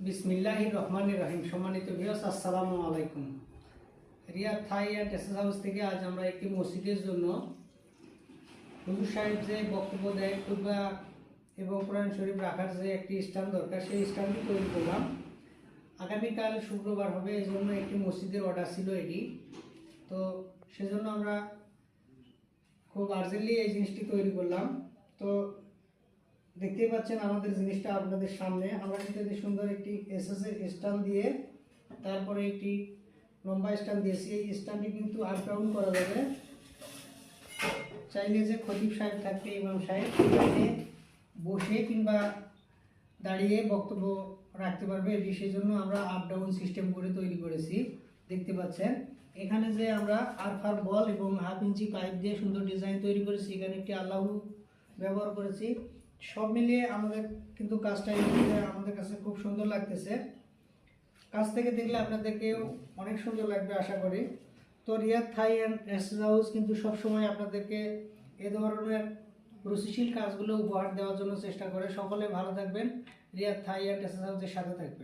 বিসমিল্লাহির রহমানির রহিম। সম্মানিত ভিউয়ার্স, আসসালামু আলাইকুম। রিয়াদ থাই অ্যান্ড টেক্সাস হাউস থেকে আজ আমরা একটি মসজিদের জন্য হুজুর সাহেব যে বক্তব্য দেয় খুতবা এবং কোরআন শরীফ রাখার যে একটি স্ট্যান্ড দরকার, সেই স্ট্যান্ডটি তৈরি করলাম। আগামীকাল শুক্রবার হবে, এই জন্য একটি মসজিদের অর্ডার ছিল এটি। তো সেজন্য আমরা খুব আর্জেন্টলি এই জিনিসটি তৈরি করলাম। তো দেখতেই পাচ্ছেন আমাদের জিনিসটা আপনাদের সামনে। আমরা কিন্তু এতে সুন্দর একটি এসএসের স্ট্যান্ড দিয়ে তারপরে একটি লম্বা স্ট্যান্ড দিয়েছি। এই স্ট্যান্ডটি কিন্তু আপ ডাউন করা যাবে। চাইলে যে খতিব সাহেব থাকবে, ইমাম সাহেব এখানে বসে কিংবা দাঁড়িয়ে বক্তব্য রাখতে পারবে। এটি সেই জন্য আমরা আপ ডাউন সিস্টেম করে তৈরি করেছি। দেখতে পাচ্ছেন এখানে যে আমরা আরফার বল এবং 1/2 ইঞ্চি পাইপ দিয়ে সুন্দর ডিজাইন তৈরি করেছি। এখানে একটি আল্লাহু ব্যবহার করেছি। সব মিলিয়ে আমাদের কিন্তু কাজটা আমাদের কাছে খুব সুন্দর লাগতেছে। কাছ থেকে দেখলে আপনাদেরকেও অনেক সুন্দর লাগবে আশা করি। তো রিয়াদ থাই অ্যান্ড টেক্সাস হাউস কিন্তু সবসময় আপনাদেরকে এ ধরনের রুচিশীল কাজগুলো উপহার দেওয়ার জন্য চেষ্টা করে। সকলে ভালো থাকবেন, রিয়াদ থাই অ্যান্ড টেক্সাস হাউসের সাথে থাকবেন।